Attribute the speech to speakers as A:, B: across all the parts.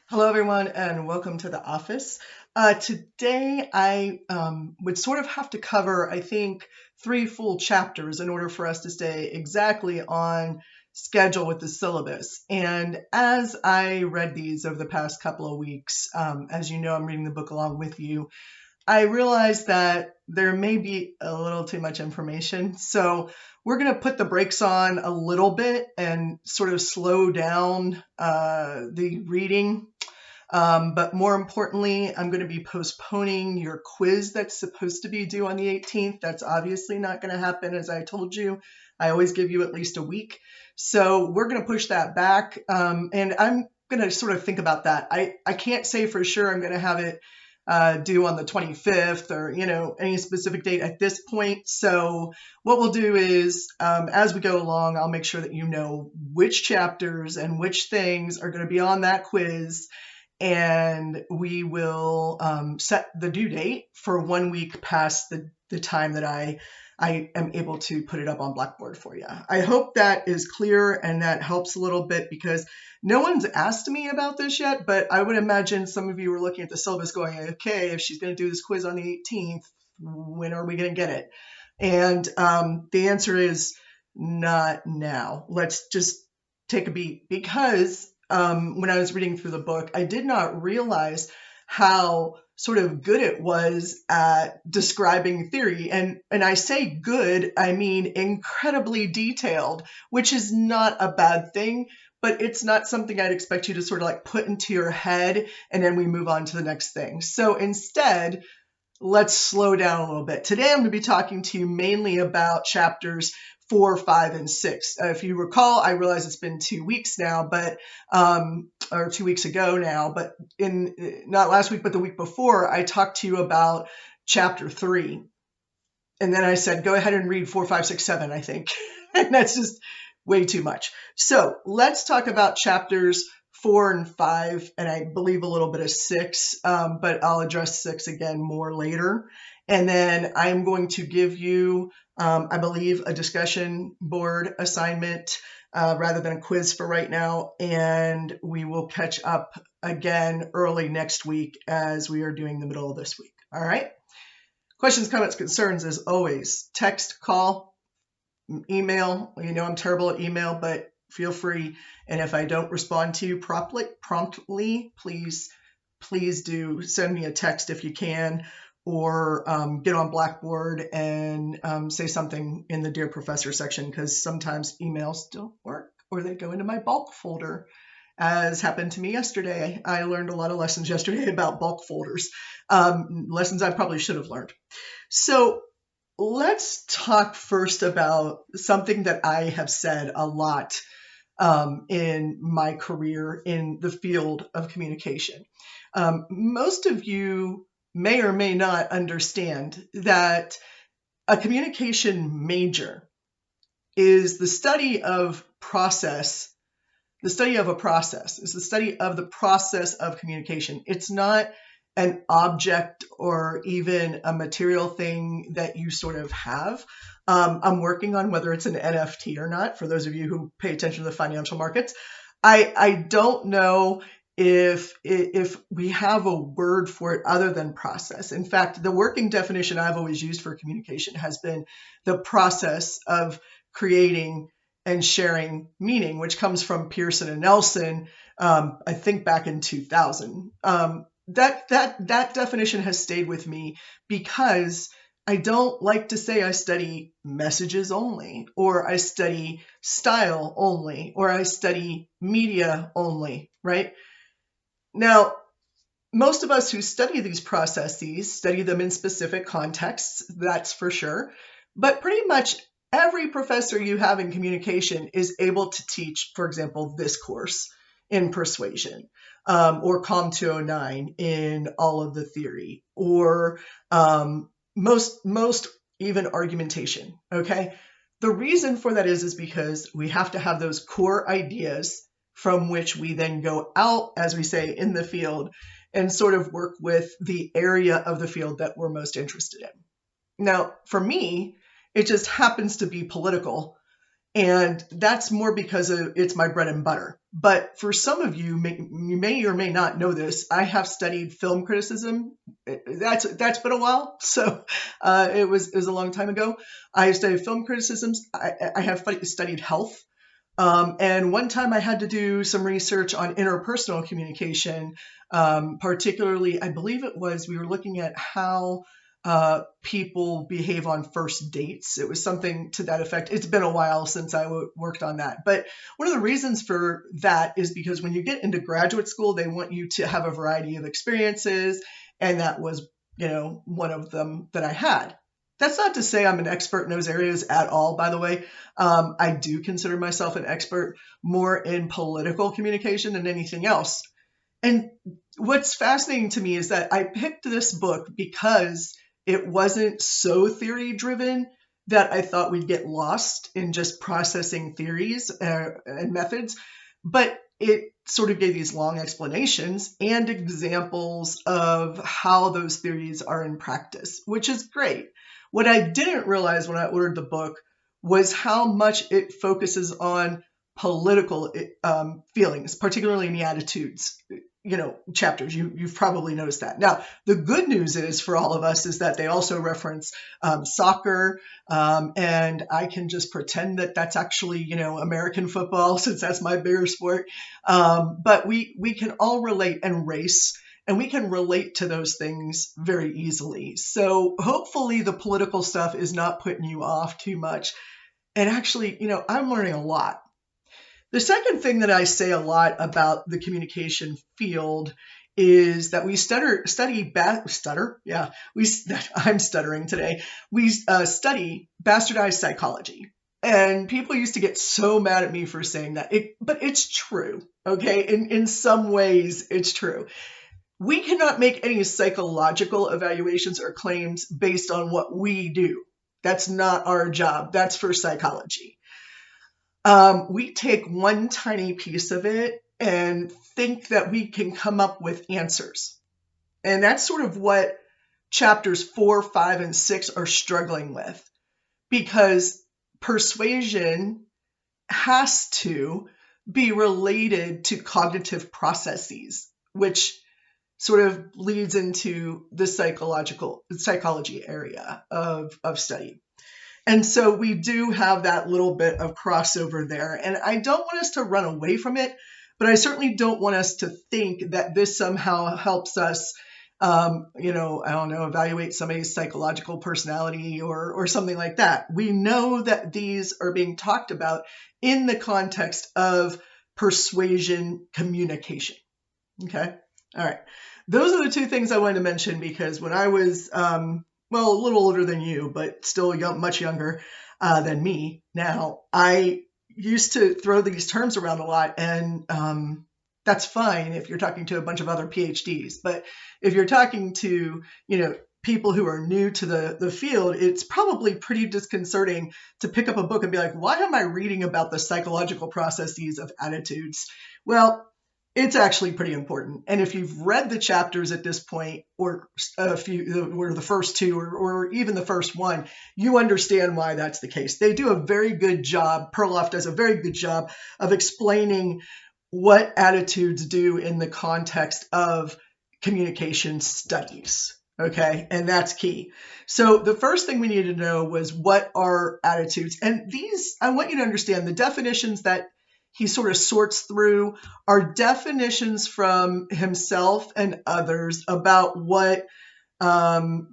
A: Hello, everyone, and welcome to the office. Today, I would sort of have to cover, I think, three full chapters in order for us to stay exactly on schedule with the syllabus. And as I read these over the past couple of weeks, as you know, I'm reading the book along with you. I realized that there may be a little too much information. So we're going to put the brakes on a little bit and sort of slow down the reading, but more importantly, I'm going to be postponing your quiz that's supposed to be due on the 18th. That's obviously not going to happen, as I told you. I always give you at least a week. So we're going to push that back. And I'm going to sort of think about that. I can't say for sure I'm going to have it due on the 25th or, any specific date at this point. So what we'll do is, as we go along, I'll make sure that you know which chapters and which things are going to be on that quiz, and we will set the due date for 1 week past the time that I am able to put it up on Blackboard for you. I hope that is clear and that helps a little bit, because no one's asked me about this yet, but I would imagine some of you are looking at the syllabus going, okay, if she's going to do this quiz on the 18th, when are we going to get it? And the answer is not now. Let's just take a beat, because when I was reading through the book, I did not realize how sort of good it was at describing theory. And I say good, I mean incredibly detailed, which is not a bad thing, but it's not something I'd expect you to sort of like put into your head and then we move on to the next thing. So instead, let's slow down a little bit. Today, I'm going to be talking to you mainly about chapters 4, 5, and 6. If you recall, I realize it's been 2 weeks now, or 2 weeks ago now, but not last week, but the week before, I talked to you about chapter 3. And then I said, go ahead and read 4, 5, 6, 7, I think. And that's just way too much. So let's talk about chapters 4 and 5, and I believe a little bit of 6, but I'll address 6 again more later. And then I'm going to give you, I believe, a discussion board assignment rather than a quiz for right now. And we will catch up again early next week as we are doing the middle of this week. All right. Questions, comments, concerns, as always, text, call, email. You know I'm terrible at email, but feel free. And if I don't respond to you promptly, please do send me a text if you can, or get on Blackboard and say something in the Dear Professor section, because sometimes emails don't work or they go into my bulk folder, as happened to me yesterday. I learned a lot of lessons yesterday about bulk folders, lessons I probably should have learned. So let's talk first about something that I have said a lot in my career in the field of communication. Most of you may or may not understand that a communication major is the study of process. The study of a process is the study of the process of communication. It's not an object or even a material thing that you sort of have. I'm working on whether it's an NFT or not, for those of you who pay attention to the financial markets. I don't know if we have a word for it other than process. In fact, the working definition I've always used for communication has been the process of creating and sharing meaning, which comes from Pearson and Nelson, I think back in 2000. That definition has stayed with me, because I don't like to say I study messages only, or I study style only, or I study media only, right? Now, most of us who study these processes study them in specific contexts, that's for sure. But pretty much every professor you have in communication is able to teach, for example, this course in Persuasion, or COM 209 in all of the theory, or most even argumentation, okay? The reason for that is because we have to have those core ideas from which we then go out, as we say, in the field, and sort of work with the area of the field that we're most interested in. Now, for me, it just happens to be political. And that's more because it's my bread and butter. But for some of you, you may or may not know this. I have studied film criticism. That's been a while, so it was a long time ago. I studied film criticisms. I have studied health. And one time I had to do some research on interpersonal communication, particularly, I believe it was, we were looking at how people behave on first dates. It was something to that effect. It's been a while since I worked on that. But one of the reasons for that is because when you get into graduate school, they want you to have a variety of experiences. And that was, one of them that I had. That's not to say I'm an expert in those areas at all, by the way. I do consider myself an expert more in political communication than anything else. And what's fascinating to me is that I picked this book because it wasn't so theory driven that I thought we'd get lost in just processing theories and methods, but it sort of gave these long explanations and examples of how those theories are in practice, which is great. What I didn't realize when I ordered the book was how much it focuses on political feelings, particularly in the attitudes, chapters. You've probably noticed that. Now, the good news is for all of us is that they also reference soccer, and I can just pretend that that's actually, American football, since that's my bigger sport. But we can all relate, and race, and we can relate to those things very easily. So hopefully the political stuff is not putting you off too much. And actually, I'm learning a lot. The second thing that I say a lot about the communication field is that we I'm stuttering today. We study bastardized psychology. And people used to get so mad at me for saying that, but it's true, okay? In some ways, it's true. We cannot make any psychological evaluations or claims based on what we do. That's not our job. That's for psychology. We take one tiny piece of it and think that we can come up with answers. And that's sort of what chapters 4, 5, and 6 are struggling with, because persuasion has to be related to cognitive processes, which sort of leads into the psychology area of study. And so we do have that little bit of crossover there. And I don't want us to run away from it, but I certainly don't want us to think that this somehow helps us, evaluate somebody's psychological personality or something like that. We know that these are being talked about in the context of persuasion communication. Okay. All right. Those are the two things I wanted to mention, because when I was, a little older than you, but still much younger than me now, I used to throw these terms around a lot. And that's fine if you're talking to a bunch of other PhDs. But if you're talking to, people who are new to the field, it's probably pretty disconcerting to pick up a book and be like, why am I reading about the psychological processes of attitudes? Well, it's actually pretty important. And if you've read the chapters at this point, or the first two, or even the first one, you understand why that's the case. They do a very good job. Perloff does a very good job of explaining what attitudes do in the context of communication studies. Okay, and that's key. So the first thing we needed to know was, what are attitudes? And these, I want you to understand, the definitions that he sort of sorts through are definitions from himself and others about what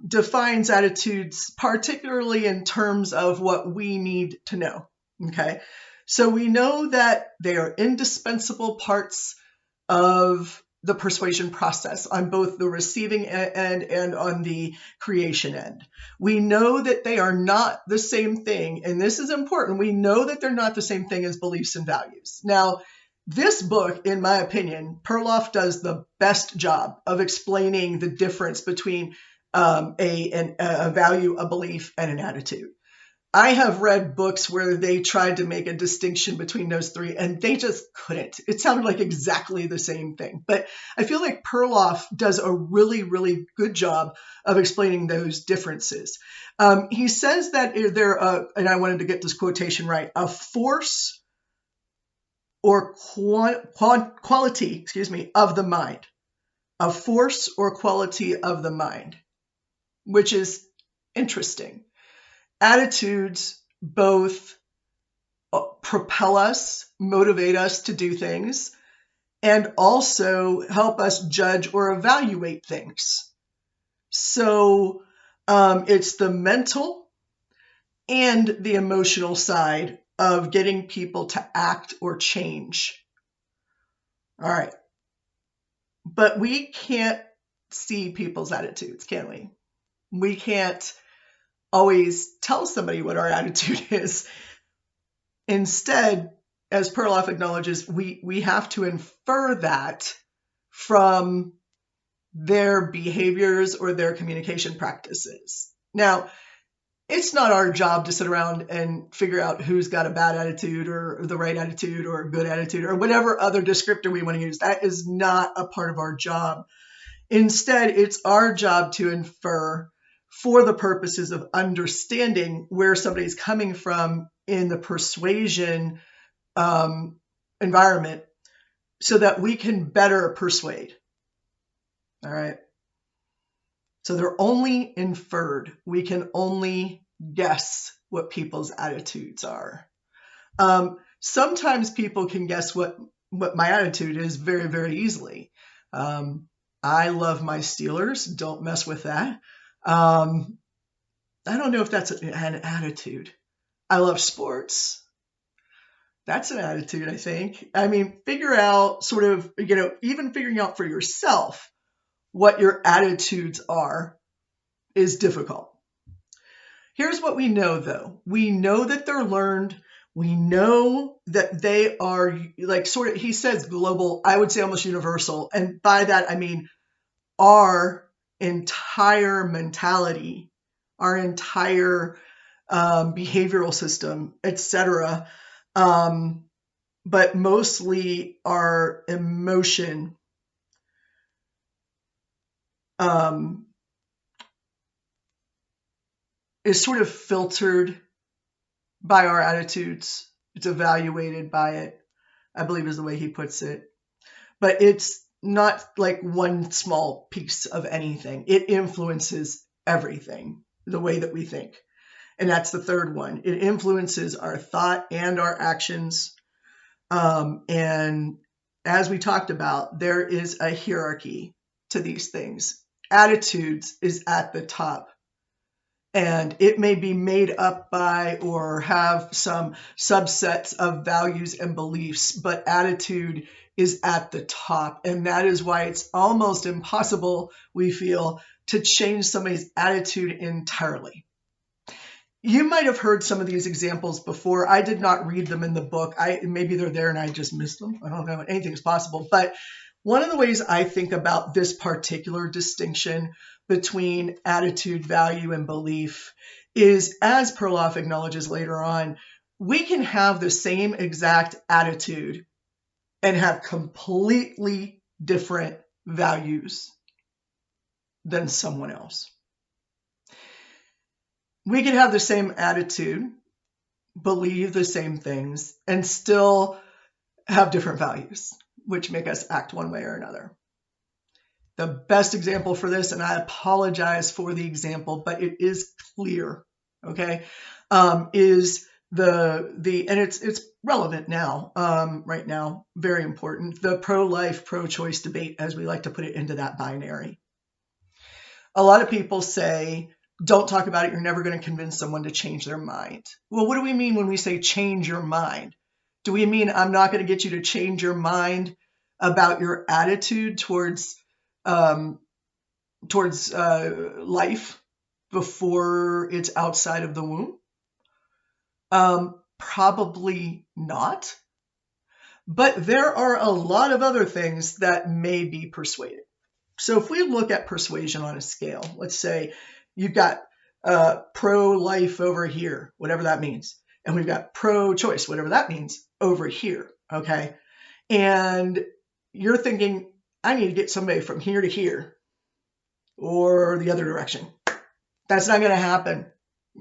A: defines attitudes, particularly in terms of what we need to know. Okay, so we know that they are indispensable parts of the persuasion process on both the receiving end and on the creation end. We know that they are not the same thing, and this is important. We know that they're not the same thing as beliefs and values. Now, this book, in my opinion, Perloff does the best job of explaining the difference between a value, a belief, and an attitude. I have read books where they tried to make a distinction between those three and they just couldn't. It sounded like exactly the same thing. But I feel like Perloff does a really, really good job of explaining those differences. He says that they're, and I wanted to get this quotation right, a force or quality, of the mind. A force or quality of the mind, which is interesting. Attitudes both propel us, motivate us to do things, and also help us judge or evaluate things. So it's the mental and the emotional side of getting people to act or change. All right. But we can't see people's attitudes, can we? We can't always tell somebody what our attitude is. Instead, as Perloff acknowledges, we have to infer that from their behaviors or their communication practices. Now, it's not our job to sit around and figure out who's got a bad attitude or the right attitude or a good attitude or whatever other descriptor we want to use. That is not a part of our job. Instead, it's our job to infer for the purposes of understanding where somebody's coming from in the persuasion environment so that we can better persuade. All right. So they're only inferred. We can only guess what people's attitudes are. Sometimes people can guess what my attitude is very, very easily. I love my Steelers. Don't mess with that. I don't know if that's an attitude. I love sports. That's an attitude, I think. I mean, figure out sort of, even figuring out for yourself what your attitudes are is difficult. Here's what we know, though. We know that they're learned. We know that they are he says global, I would say almost universal. And by that, I mean our entire mentality, our entire behavioral system, etc. But mostly our emotion is sort of filtered by our attitudes. It's evaluated by it, I believe is the way he puts it. But it's not like one small piece of anything. It influences everything, the way that we think. And that's the third one. It influences our thought and our actions. And as we talked about, there is a hierarchy to these things. Attitudes is at the top. And it may be made up by or have some subsets of values and beliefs, but attitude is at the top. And that is why it's almost impossible, we feel, to change somebody's attitude entirely. You might have heard some of these examples before. I did not read them in the book. Maybe they're there and I just missed them. I don't know. Anything's possible. But one of the ways I think about this particular distinction between attitude, value, and belief is, as Perloff acknowledges later on, we can have the same exact attitude and have completely different values than someone else. We could have the same attitude, believe the same things, and still have different values, which make us act one way or another. The best example for this, and I apologize for the example, but it is clear, okay, is and it's relevant now, right now, very important, the pro-life, pro-choice debate, as we like to put it into that binary. A lot of people say, don't talk about it, you're never going to convince someone to change their mind. Well, what do we mean when we say change your mind? Do we mean I'm not going to get you to change your mind about your attitude towards life before it's outside of the womb? Probably not. But there are a lot of other things that may be persuaded. So if we look at persuasion on a scale, let's say you've got pro-life over here, whatever that means. And we've got pro-choice, whatever that means, over here. Okay. And you're thinking, I need to get somebody from here to here or the other direction. That's not going to happen.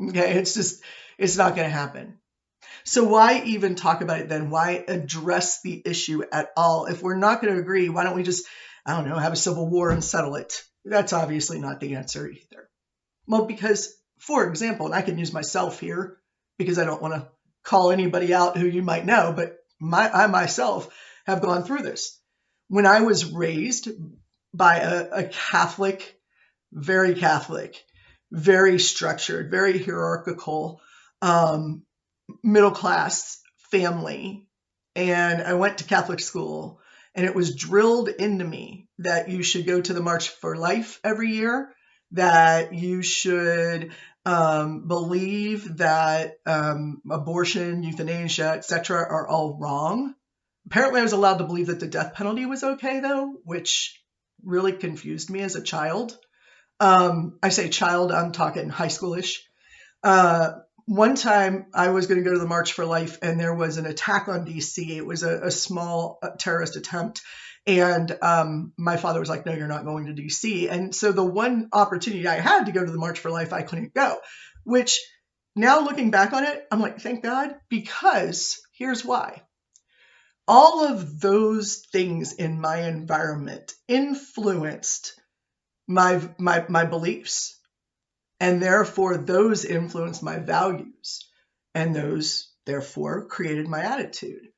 A: Okay. It's not going to happen. So why even talk about it then? Why address the issue at all? If we're not going to agree, why don't we just, I don't know, have a civil war and settle it? That's obviously not the answer either. Well, because, for example, and I can use myself here because I don't want to call anybody out who you might know, but I myself have gone through this. When I was raised by a Catholic, very structured, very hierarchical, middle class family, and I went to Catholic school, and it was drilled into me that you should go to the March for Life every year, that you should believe that abortion, euthanasia, etc. are all wrong. Apparently, I was allowed to believe that the death penalty was okay, though, which really confused me as a child. I say child, I'm talking high schoolish. One time I was going to go to the March for Life, and there was an attack on DC. It was a small terrorist attempt. And my father was like, no, you're not going to DC. And so the one opportunity I had to go to the March for Life, I couldn't go, which now looking back on it, I'm like, thank God, because here's why. All of those things in my environment influenced my beliefs. And therefore, those influenced my values. And those, therefore, created my attitude.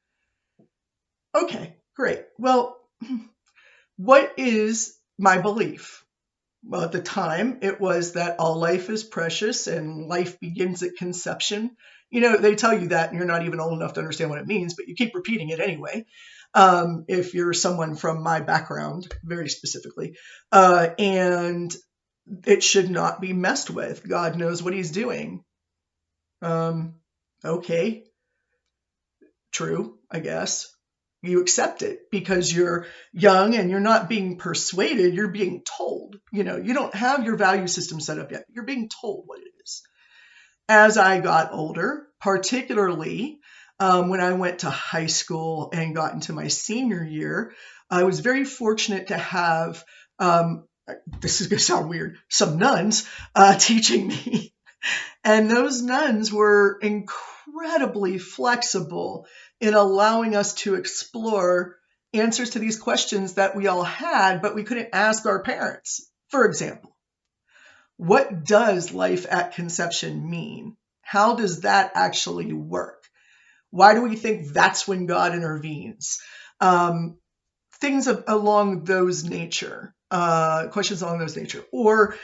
A: Okay, great. Well, what is my belief? Well, at the time, it was that all life is precious and life begins at conception. You know, they tell you that and you're not even old enough to understand what it means, but you keep repeating it anyway. If you're someone from my background, very specifically. And it should not be messed with. God knows what he's doing. Okay. True, I guess. You accept it because you're young and you're not being persuaded, you're being told. You know, you don't have your value system set up yet. You're being told what it is. As I got older, particularly when I went to high school and got into my senior year, I was very fortunate to have, this is going to sound weird, some nuns teaching me. And those nuns were incredibly flexible in allowing us to explore answers to these questions that we all had, but we couldn't ask our parents. For example, what does life at conception mean? How does that actually work? Why do we think that's when God intervenes? Things along those nature, questions along those nature. Or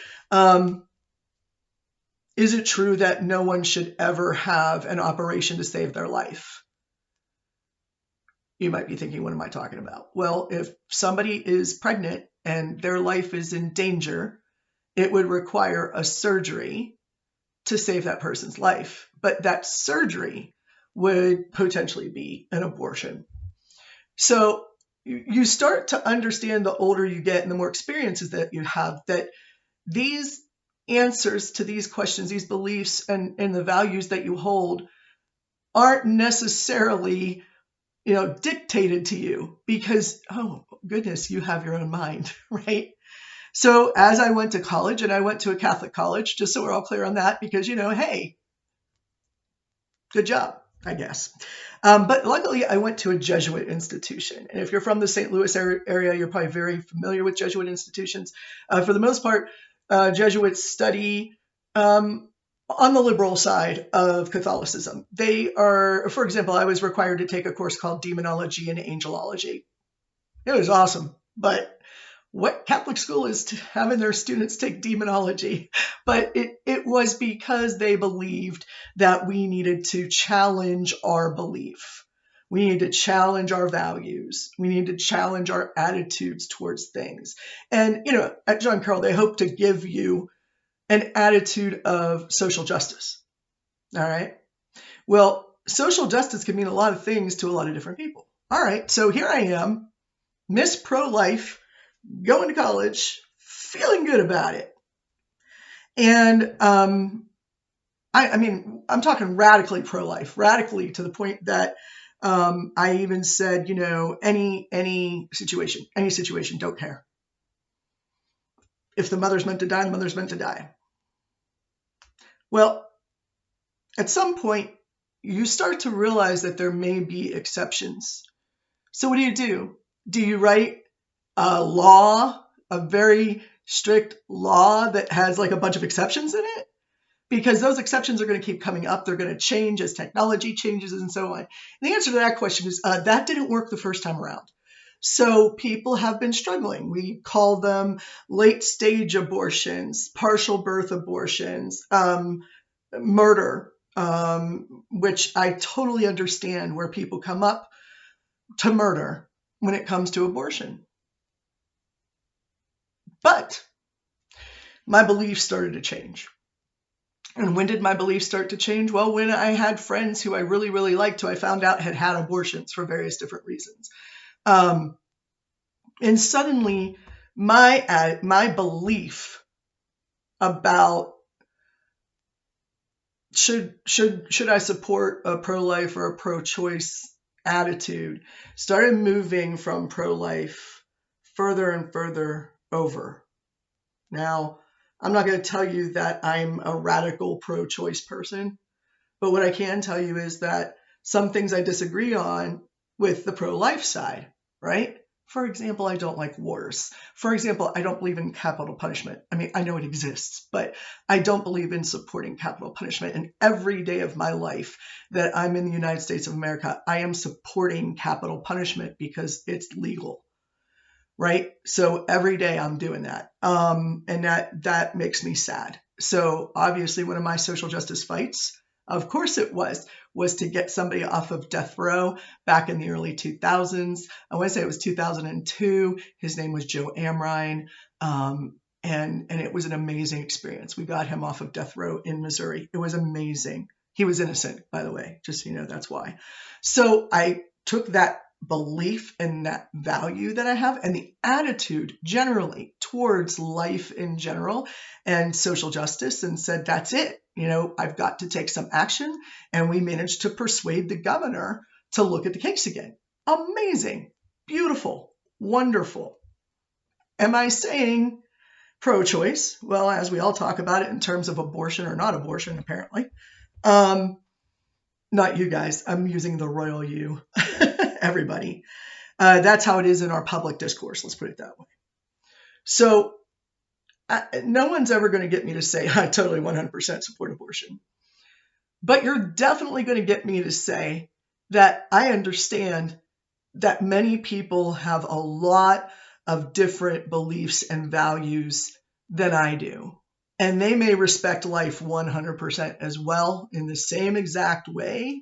A: is it true that no one should ever have an operation to save their life? You might be thinking, what am I talking about? Well, if somebody is pregnant and their life is in danger, it would require a surgery to save that person's life. But that surgery would potentially be an abortion. So you start to understand the older you get and the more experiences that you have, that these answers to these questions, these beliefs and the values that you hold aren't necessarily, dictated to you because, oh goodness, you have your own mind, right? So as I went to college, and I went to a Catholic college, just so we're all clear on that, because, hey, good job, I guess. But luckily, I went to a Jesuit institution. And if you're from the St. Louis area, you're probably very familiar with Jesuit institutions. For the most part, Jesuits study on the liberal side of Catholicism. They are, for example, I was required to take a course called Demonology and Angelology. It was awesome, but what Catholic school is having their students take demonology? But it was because they believed that we needed to challenge our belief. We need to challenge our values. We need to challenge our attitudes towards things. And, at John Carroll, they hope to give you an attitude of social justice. All right. Well, social justice can mean a lot of things to a lot of different people. All right. So here I am, Miss Pro-Life, going to college, feeling good about it. And I mean, I'm talking radically pro-life, radically to the point that I even said, any situation, don't care. If the mother's meant to die, the mother's meant to die. Well, at some point, you start to realize that there may be exceptions. So what do? Do you write a law, a very strict law that has like a bunch of exceptions in it? Because those exceptions are going to keep coming up. They're going to change as technology changes and so on. And the answer to that question is that didn't work the first time around. So people have been struggling. We call them late stage abortions, partial birth abortions, murder, which I totally understand where people come up to murder when it comes to abortion. But my beliefs started to change. And when did my beliefs start to change? Well, when I had friends who I really, really liked, who I found out had had abortions for various different reasons. And suddenly my belief about should I support a pro-life or a pro-choice attitude started moving from pro-life further and further over. Now, I'm not going to tell you that I'm a radical pro-choice person, but what I can tell you is that some things I disagree on with the pro-life side, right? For example, I don't like wars. For example, I don't believe in capital punishment. I mean, I know it exists, but I don't believe in supporting capital punishment. And every day of my life that I'm in the United States of America, I am supporting capital punishment because it's legal, right? So every day I'm doing that. And that makes me sad. So obviously one of my social justice fights, of course it was to get somebody off of death row back in the early 2000s. I want to say it was 2002. His name was Joe Amrine. And it was an amazing experience. We got him off of death row in Missouri. It was amazing. He was innocent, by the way, just so you know, that's why. So I took that belief and that value that I have and the attitude generally towards life in general and social justice and said, that's it. I've got to take some action. And we managed to persuade the governor to look at the case again. Amazing, beautiful, wonderful. Am I saying pro-choice? Well, as we all talk about it in terms of abortion or not abortion, apparently. Not you guys. I'm using the royal you. Everybody. That's how it is in our public discourse. Let's put it that way. So no one's ever going to get me to say I totally 100% support abortion. But you're definitely going to get me to say that I understand that many people have a lot of different beliefs and values than I do. And they may respect life 100% as well in the same exact way.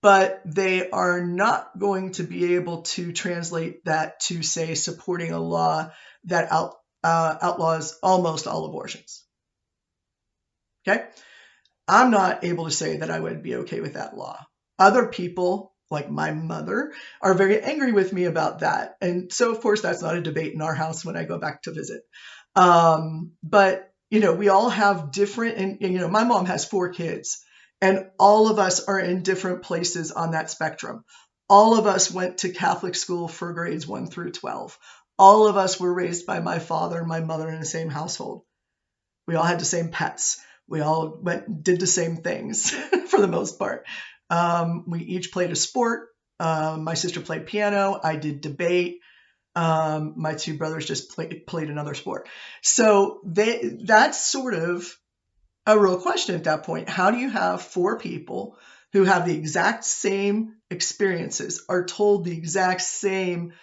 A: But they are not going to be able to translate that to, say, supporting a law that outlaws almost all abortions. Okay? I'm not able to say that I would be okay with that law. Other people, like my mother, are very angry with me about that. And so, of course, that's not a debate in our house when I go back to visit. But, we all have different, and my mom has 4 kids. And all of us are in different places on that spectrum. All of us went to Catholic school for grades 1 through 12. All of us were raised by my father and my mother in the same household. We all had the same pets. We all did the same things for the most part. We each played a sport. My sister played piano. I did debate. My 2 brothers just played another sport. So that's sort of a real question at that point. How do you have 4 people who have the exact same experiences, are told the exact same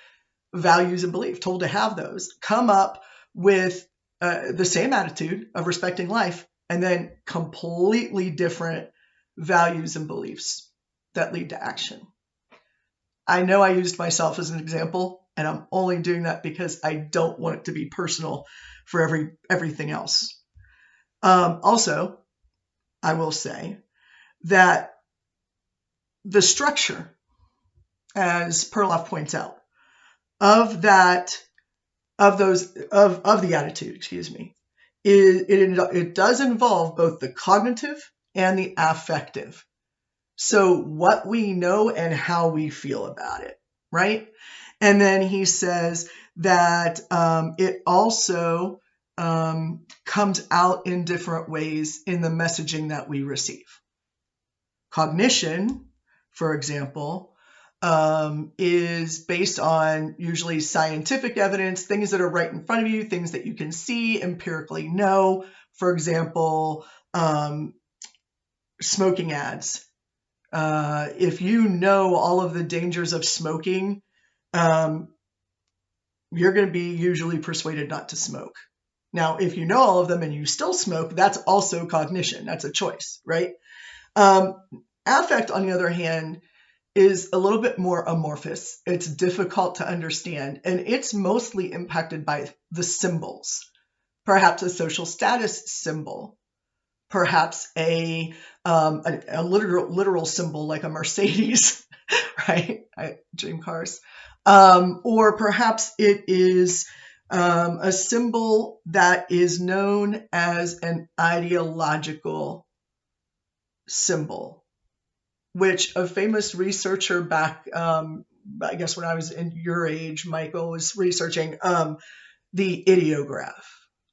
A: values and beliefs, told to have those, come up with the same attitude of respecting life, and then completely different values and beliefs that lead to action? I know I used myself as an example, and I'm only doing that because I don't want it to be personal for everything else. Also, I will say that the structure, as Perloff points out, of that of the attitude, excuse me, it does involve both the cognitive and the affective. So what we know and how we feel about it, right? And then he says that it also comes out in different ways in the messaging that we receive. Cognition, for example, is based on usually scientific evidence, things that are right in front of you, things that you can see, empirically know. For example, smoking ads. If you know all of the dangers of smoking, you're going to be usually persuaded not to smoke. Now, if you know all of them and you still smoke, that's also cognition. That's a choice, right? Affect, on the other hand, is a little bit more amorphous. It's difficult to understand, and it's mostly impacted by the symbols. Perhaps a social status symbol, perhaps a literal symbol like a Mercedes, right? I dream cars. Or perhaps it is a symbol that is known as an ideological symbol, which a famous researcher back, I guess when I was in your age, Michael, was researching the ideograph.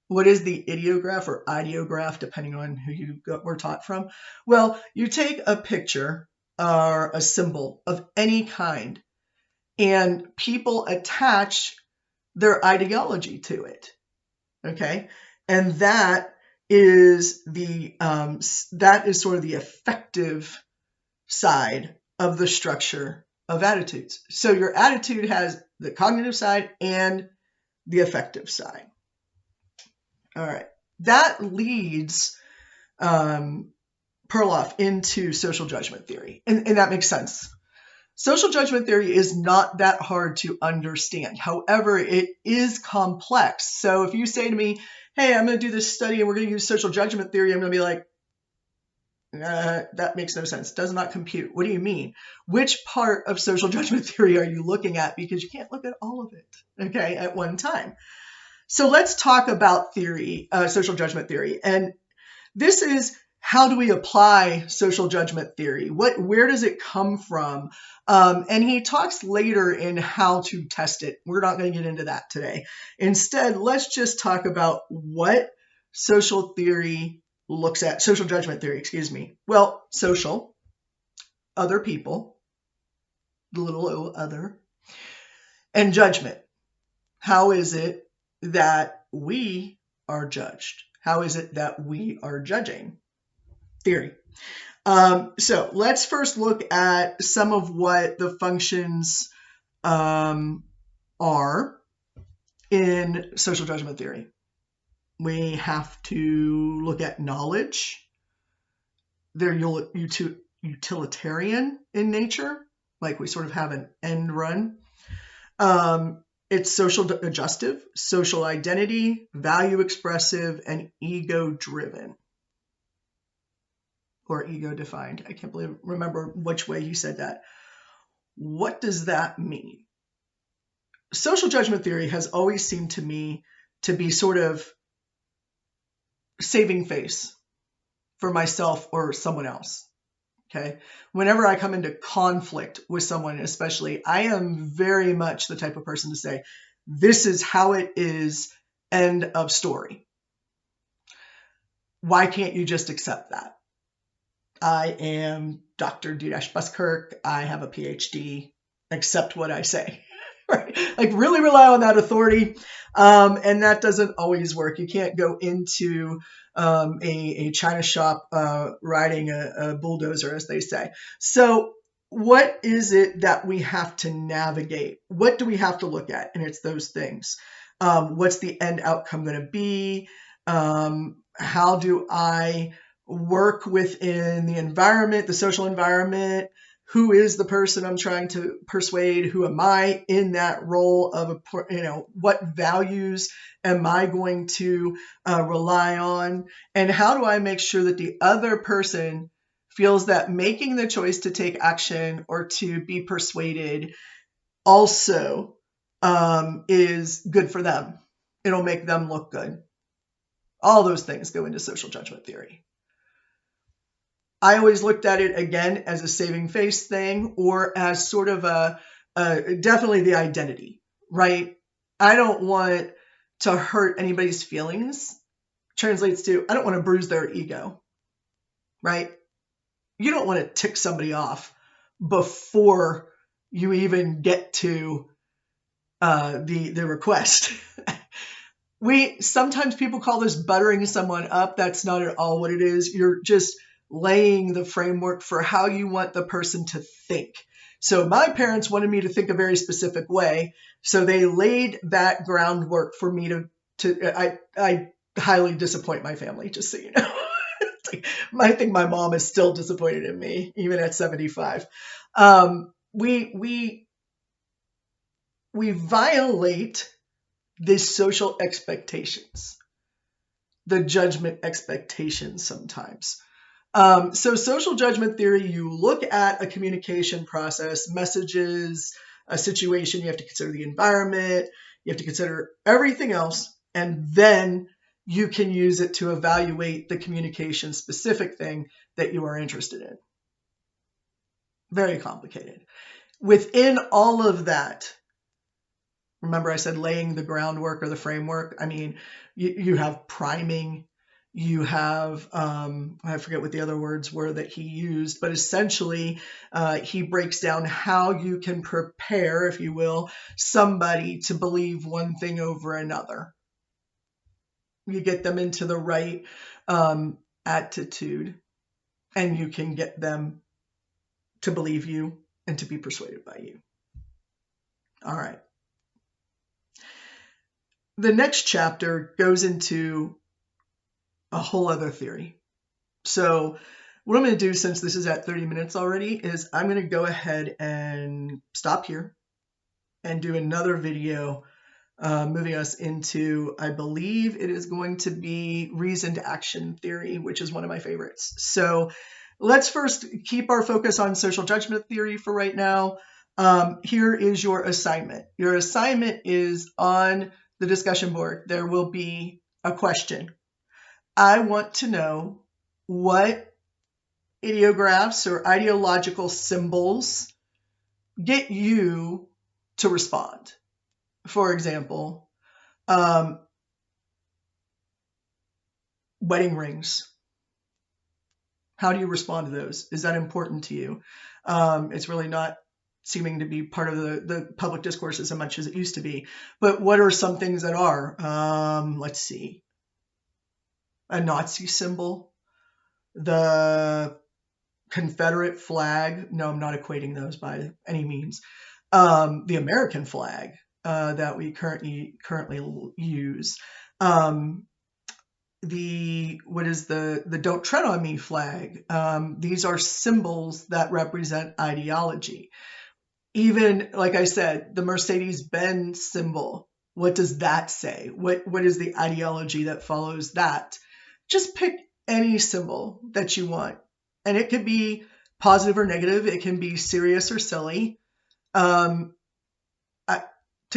A: What is the ideograph or ideograph, depending on who you were taught from? Well, you take a picture or a symbol of any kind, and people attach their ideology to it. Okay, and that is sort of the effective side of the structure of attitudes. So your attitude has the cognitive side and the affective side. All right, that leads Perloff into social judgment theory, and that makes sense. Social judgment theory is not that hard to understand. However, it is complex. So if you say to me, hey, I'm going to do this study and we're going to use social judgment theory, I'm going to be like, that makes no sense. Does not compute. What do you mean? Which part of social judgment theory are you looking at? Because you can't look at all of it, okay, at one time. So let's talk about theory, social judgment theory. And this is, how do we apply social judgment theory? Where does it come from? And he talks later in how to test it. We're not going to get into that today. Instead, let's just talk about what social theory looks at, social judgment theory, excuse me. Well, social, other people, the little o other, and judgment. How is it that we are judged? How is it that we are judging? Theory. So let's first look at some of what the functions are in social judgment theory. We have to look at knowledge. They're utilitarian in nature, like we sort of have an end run. It's social adjustive, social identity, value expressive, and ego driven. Or ego defined. I can't remember which way he said that. What does that mean? Social judgment theory has always seemed to me to be sort of saving face for myself or someone else. Okay. Whenever I come into conflict with someone, especially, I am very much the type of person to say, this is how it is, end of story. Why can't you just accept that? I am Dr. Dinesh Buskirk. I have a PhD. Accept what I say. Right? Like really rely on that authority. And that doesn't always work. You can't go into a China shop riding a bulldozer, as they say. So what is it that we have to navigate? What do we have to look at? And it's those things. What's the end outcome going to be? How do I work within the environment, the social environment? Who is the person I'm trying to persuade? Who am I in that role of, what values am I going to rely on? And how do I make sure that the other person feels that making the choice to take action or to be persuaded also is good for them. It'll make them look good. All those things go into social judgment theory. I always looked at it again as a saving face thing, or as sort of definitely the identity, right? I don't want to hurt anybody's feelings. Translates to, I don't want to bruise their ego, right? You don't want to tick somebody off before you even get to the request. Sometimes people call this buttering someone up. That's not at all what it is. You're just laying the framework for how you want the person to think. So my parents wanted me to think a very specific way. So they laid that groundwork for me I highly disappoint my family, just so you know. I think my mom is still disappointed in me, even at 75. We violate the social expectations, the judgment expectations sometimes. So social judgment theory, you look at a communication process, messages, a situation, you have to consider the environment, you have to consider everything else, and then you can use it to evaluate the communication specific thing that you are interested in. Very complicated. Within all of that, remember I said laying the groundwork or the framework? I mean, you have priming, you have, I forget what the other words were that he used, but essentially he breaks down how you can prepare, if you will, somebody to believe one thing over another. You get them into the right attitude, and you can get them to believe you and to be persuaded by you. All right. The next chapter goes into a whole other theory. So what I'm going to do, since this is at 30 minutes already, is I'm going to go ahead and stop here and do another video moving us into, I believe it is going to be reasoned action theory, which is one of my favorites. So let's first keep our focus on social judgment theory for right now. Here is your assignment. Your assignment is on the discussion board. There will be a question. I want to know what ideographs or ideological symbols get you to respond. For example, wedding rings. How do you respond to those? Is that important to you? It's really not seeming to be part of the public discourse as much as it used to be. But what are some things that are? Let's see. A Nazi symbol, the Confederate flag. No, I'm not equating those by any means. The American flag that we currently use. What is the Don't Tread on Me flag? These are symbols that represent ideology. Even, like I said, the Mercedes-Benz symbol, what does that say? What is the ideology that follows that? Just pick any symbol that you want. And it could be positive or negative. It can be serious or silly. To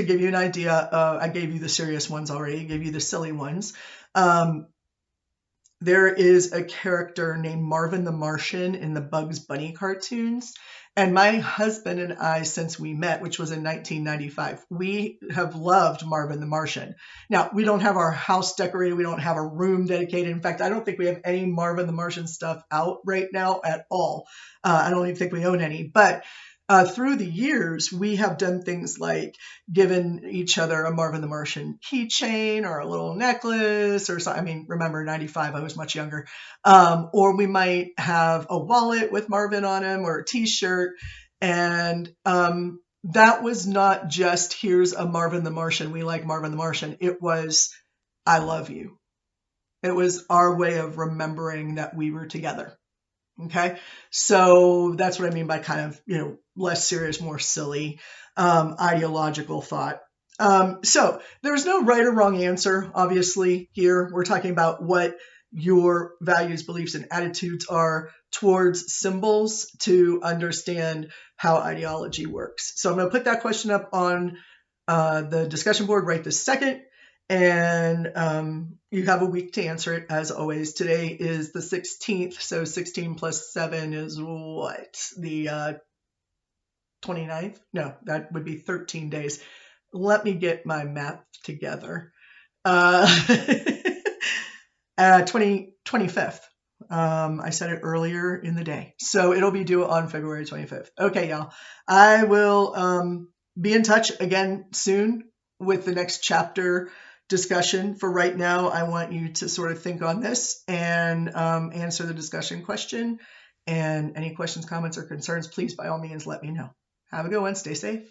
A: give you an idea, I gave you the serious ones already. I gave you the silly ones. There is a character named Marvin the Martian in the Bugs Bunny cartoons. And my husband and I, since we met, which was in 1995, we have loved Marvin the Martian. Now, we don't have our house decorated. We don't have a room dedicated. In fact, I don't think we have any Marvin the Martian stuff out right now at all. I don't even think we own any. But through the years, we have done things like given each other a Marvin the Martian keychain or a little necklace or something. I mean, remember, 95, I was much younger. Or we might have a wallet with Marvin on him or a t-shirt. And that was not just, here's a Marvin the Martian. We like Marvin the Martian. It was, I love you. It was our way of remembering that we were together. Okay, so that's what I mean by kind of, less serious, more silly, ideological thought. So there's no right or wrong answer, obviously, here. We're talking about what your values, beliefs, and attitudes are towards symbols to understand how ideology works. So I'm going to put that question up on the discussion board right this second. And you have a week to answer it, as always. Today is the 16th, so 16 plus 7 is what? The 29th? No, that would be 13 days. Let me get my math together. 25th. I said it earlier in the day. So it'll be due on February 25th. Okay, y'all. I will be in touch again soon with the next chapter discussion. For right now, I want you to sort of think on this and answer the discussion question. And any questions, comments, or concerns, please, by all means, let me know. Have a good one. Stay safe.